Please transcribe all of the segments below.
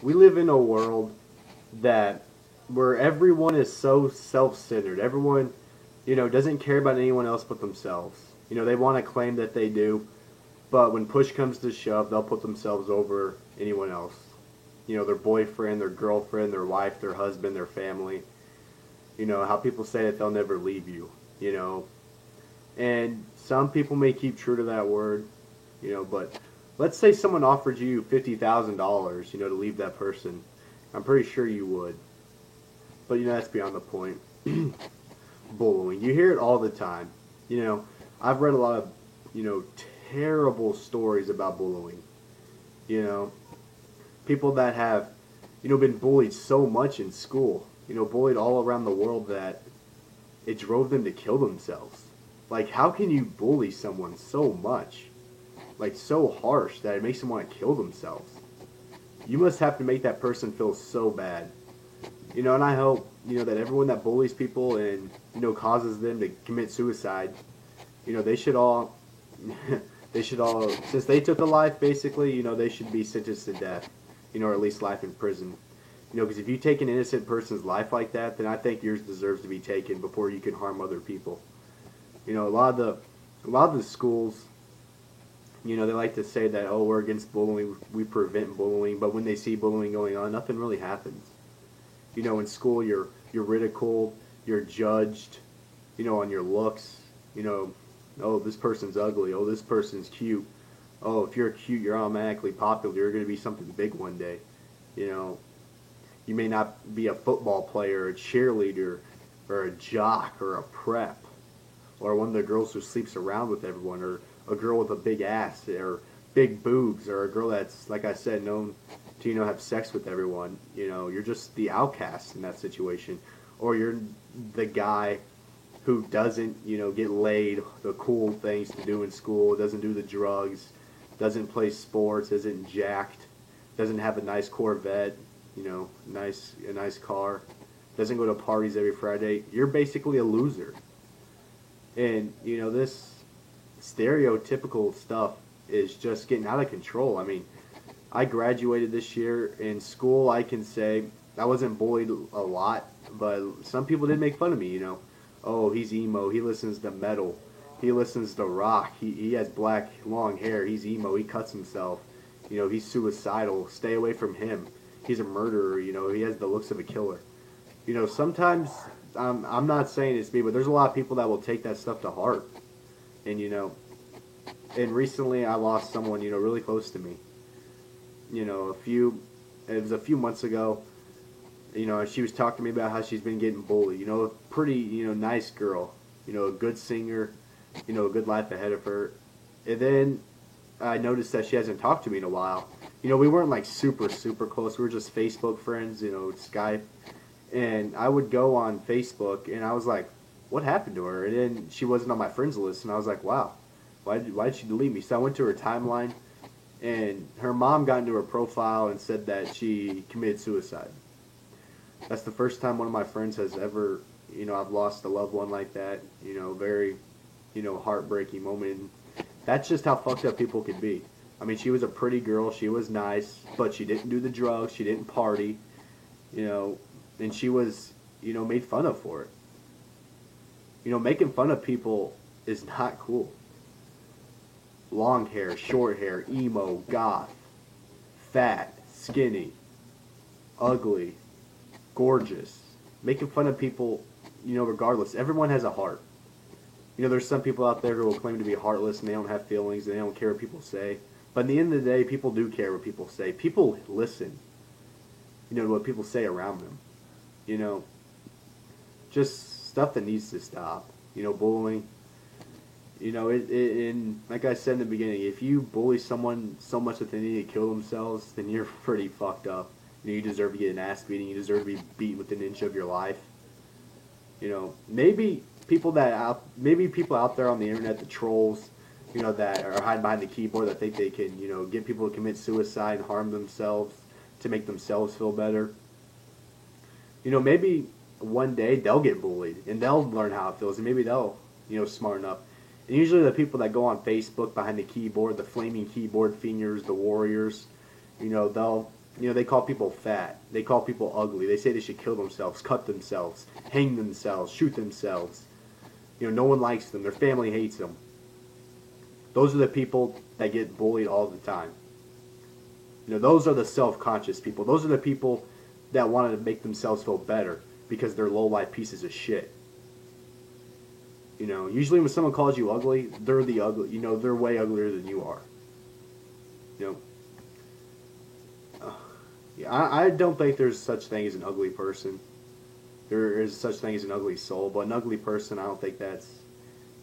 we live in a world that where everyone is so self-centered. Everyone, doesn't care about anyone else but themselves. They want to claim that they do, but when push comes to shove, they'll put themselves over anyone else. Their boyfriend, their girlfriend, their wife, their husband, their family. How people say that they'll never leave you, And some people may keep true to that word, but let's say someone offered you $50,000, to leave that person. I'm pretty sure you would. But, that's beyond the point. Bullying. You hear it all the time. I've read a lot of, terrible stories about bullying. You know, people that have, been bullied so much in school, bullied all around the world that it drove them to kill themselves. Like, how can you bully someone so much? Like, so harsh that it makes them want to kill themselves. You must have to make that person feel so bad. And I hope, that everyone that bullies people and, causes them to commit suicide, they should all, they should all, since they took a life, basically, they should be sentenced to death, or at least life in prison. Because if you take an innocent person's life like that, then I think yours deserves to be taken before you can harm other people. A lot of the schools, they like to say that, oh, we're against bullying, we prevent bullying, but when they see bullying going on, nothing really happens. In school, you're ridiculed, you're judged, on your looks. Oh, this person's ugly. Oh, this person's cute. Oh, if you're cute, you're automatically popular. You're going to be something big one day. You may not be a football player, a cheerleader, or a jock, or a prep, or one of the girls who sleeps around with everyone, or a girl with a big ass, or big boobs, or a girl that's, like I said, known to, have sex with everyone. You're just the outcast in that situation. Or you're the guy who doesn't, get laid, the cool things to do in school, doesn't do the drugs, doesn't play sports, isn't jacked, doesn't have a nice Corvette, a nice car, doesn't go to parties every Friday. You're basically a loser. And, this stereotypical stuff is just getting out of control. I mean, I graduated this year in school. I can say I wasn't bullied a lot, but some people did make fun of me, Oh, he's emo. He listens to metal. He listens to rock. He has black, long hair. He's emo. He cuts himself. He's suicidal. Stay away from him. He's a murderer. He has the looks of a killer. Sometimes, I'm not saying it's me, but there's a lot of people that will take that stuff to heart. And, and recently I lost someone, really close to me. It was a few months ago. She was talking to me about how she's been getting bullied. A pretty, nice girl. A good singer. A good life ahead of her. And then I noticed that she hasn't talked to me in a while. We weren't like super, super close. We were just Facebook friends, Skype. And I would go on Facebook and I was like, what happened to her? And then she wasn't on my friends list. And I was like, wow, why did she delete me? So I went to her timeline and her mom got into her profile and said that she committed suicide. That's the first time one of my friends has ever, I've lost a loved one like that. Very, heartbreaking moment. That's just how fucked up people can be. I mean, she was a pretty girl. She was nice, but she didn't do the drugs. She didn't party, and she was, made fun of for it. Making fun of people is not cool. Long hair, short hair, emo, goth, fat, skinny, ugly, gorgeous. Making fun of people, regardless. Everyone has a heart. There's some people out there who will claim to be heartless and they don't have feelings and they don't care what people say. But at the end of the day, people do care what people say. People listen, to what people say around them. Just stuff that needs to stop. Bullying. And like I said in the beginning, if you bully someone so much that they need to kill themselves, then you're pretty fucked up. You deserve to get an ass beating. You deserve to be beat within an inch of your life. Maybe people out there on the internet, the trolls, that are hiding behind the keyboard that think they can, get people to commit suicide and harm themselves to make themselves feel better. Maybe one day they'll get bullied and they'll learn how it feels and maybe they'll, smarten up. And usually the people that go on Facebook behind the keyboard, the flaming keyboard fingers, the warriors, they'll You know, they call people fat. They call people ugly. They say they should kill themselves, cut themselves, hang themselves, shoot themselves. You know, no one likes them. Their family hates them. Those are the people that get bullied all the time. You know, those are the self-conscious people. Those are the people that want to make themselves feel better because they're low-life pieces of shit. You know, usually when someone calls you ugly, they're the ugly. You know, they're way uglier than you are. You know, yeah, I don't think there's such thing as an ugly person. There is such thing as an ugly soul, but an ugly person, I don't think that's,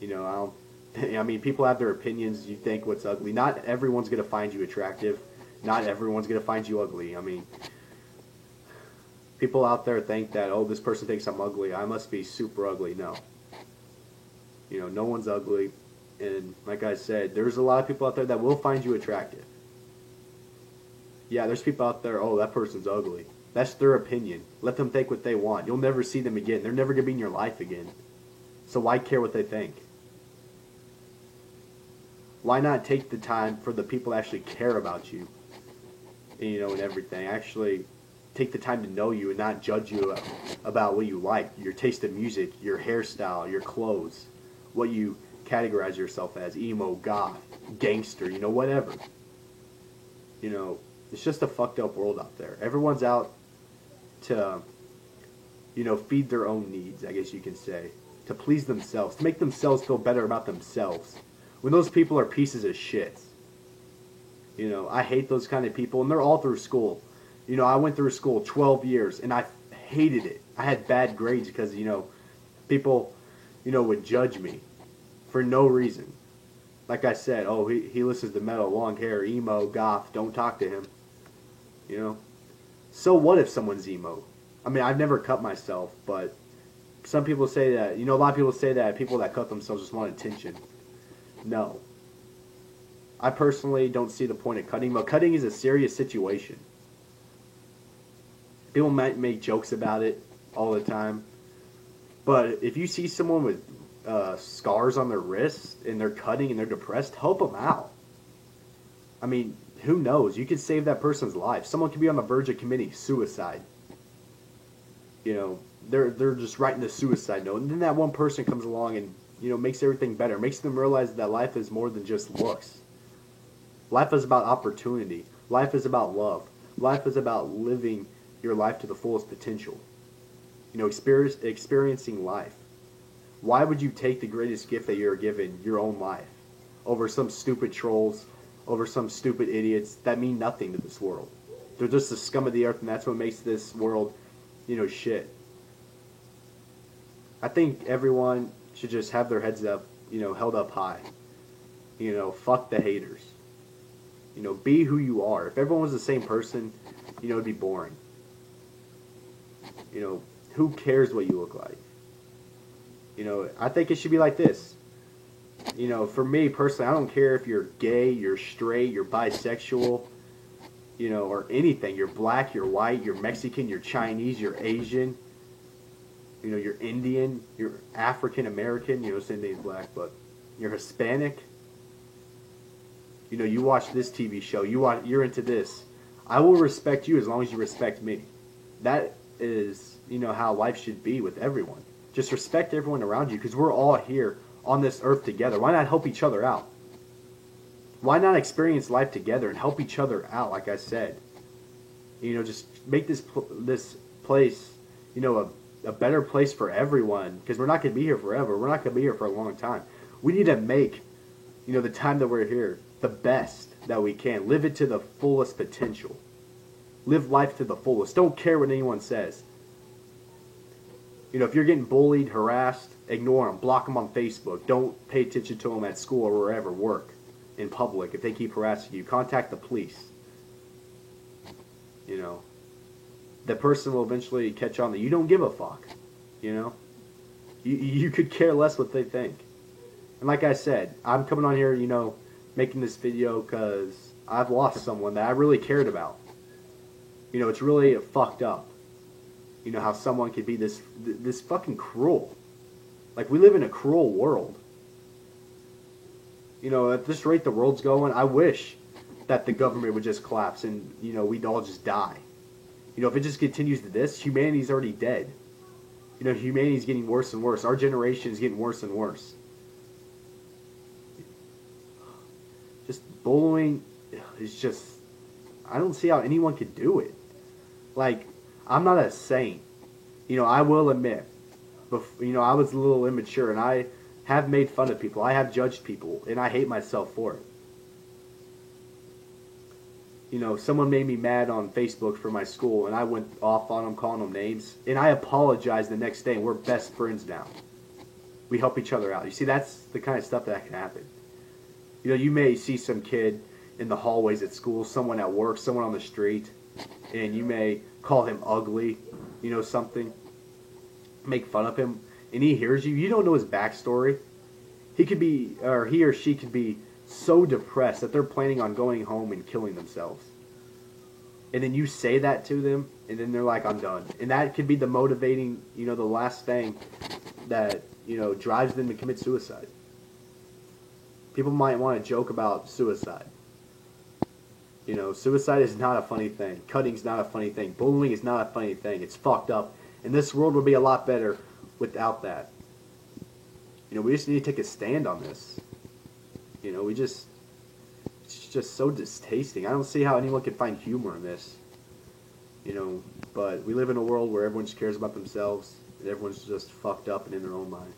you know, I don't. I mean, people have their opinions. You think what's ugly. Not everyone's gonna find you attractive. Not everyone's gonna find you ugly. I mean, people out there think that, oh, this person thinks I'm ugly, I must be super ugly. No. You know, no one's ugly. And like I said, there's a lot of people out there that will find you attractive. Yeah, there's people out there, oh, that person's ugly. That's their opinion. Let them think what they want. You'll never see them again. They're never going to be in your life again. So why care what they think? Why not take the time for the people that actually care about you, you know, and everything? Actually take the time to know you and not judge you about what you like, your taste in music, your hairstyle, your clothes, what you categorize yourself as, emo, goth, gangster, you know, whatever. You know, it's just a fucked up world out there. Everyone's out to, you know, feed their own needs, I guess you can say. To please themselves, to make themselves feel better about themselves. When those people are pieces of shit. You know, I hate those kind of people, and they're all through school. You know, I went through school 12 years, and I hated it. I had bad grades because, you know, people, you know, would judge me for no reason. Like I said, oh, he listens to metal, long hair, emo, goth, don't talk to him. You know? So what if someone's emo? I mean, I've never cut myself, but some people say that, you know, a lot of people say that people that cut themselves just want attention. No. I personally don't see the point of cutting, but cutting is a serious situation. People might make jokes about it all the time, but if you see someone with scars on their wrists and they're cutting and they're depressed, help them out. I mean, who knows? You could save that person's life. Someone could be on the verge of committing suicide. You know, they're just writing the suicide note, and then that one person comes along and, you know, makes everything better, makes them realize that life is more than just looks. Life is about opportunity. Life is about love. Life is about living your life to the fullest potential. You know, experiencing life. Why would you take the greatest gift that you're given, your own life, over some stupid trolls, over some stupid idiots that mean nothing to this world? They're just the scum of the earth, and that's what makes this world, you know, shit. I think everyone should just have their heads up, you know, held up high. You know, fuck the haters. You know, be who you are. If everyone was the same person, you know, it'd be boring. You know, who cares what you look like? You know, I think it should be like this. You know, for me personally, I don't care if you're gay, you're straight, you're bisexual, you know, or anything. You're black, you're white, you're Mexican, you're Chinese, you're Asian, you know, you're Indian, you're African American, you know, same thing as black, but you're Hispanic. You know, you watch this TV show, you're into this. I will respect you as long as you respect me. That is, you know, how life should be with everyone. Just respect everyone around you, because we're all here on this earth together. Why not help each other out? Why not experience life together and help each other out, like I said? You know, just make this place, you know, a better place for everyone, because we're not going to be here forever. We're not going to be here for a long time. We need to make, you know, the time that we're here the best that we can. Live it to the fullest potential. Live life to the fullest. Don't care what anyone says. You know, if you're getting bullied, harassed, ignore them. Block them on Facebook. Don't pay attention to them at school or wherever, work, in public. If they keep harassing you, contact the police. You know, the person will eventually catch on that you don't give a fuck. You know, you could care less what they think. And like I said, I'm coming on here, you know, making this video because I've lost someone that I really cared about. You know, it's really fucked up. You know, how someone could be this fucking cruel. Like, we live in a cruel world. You know, at this rate the world's going, I wish that the government would just collapse and, you know, we'd all just die. You know, if it just continues to this, humanity's already dead. You know, humanity's getting worse and worse. Our generation is getting worse and worse. Just bullying is just, I don't see how anyone could do it. Like, I'm not a saint. You know, I will admit, you know, I was a little immature and I have made fun of people. I have judged people and I hate myself for it. You know, someone made me mad on Facebook for my school, and I went off on them, calling them names, and I apologized the next day, and we're best friends now. We help each other out. You see, that's the kind of stuff that can happen. You know, you may see some kid in the hallways at school, someone at work, someone on the street, and you may call him ugly, you know, something, make fun of him, and he hears you. You don't know his backstory. He could be, or he or she could be so depressed that they're planning on going home and killing themselves. And then you say that to them, and then they're like, I'm done. And that could be the motivating, you know, the last thing that, you know, drives them to commit suicide. People might want to joke about suicide. You know, suicide is not a funny thing. Cutting's not a funny thing. Bullying is not a funny thing. It's fucked up. And this world would be a lot better without that. You know, we just need to take a stand on this. You know, it's just so distasteful. I don't see how anyone could find humor in this. You know, but we live in a world where everyone just cares about themselves, and everyone's just fucked up and in their own mind.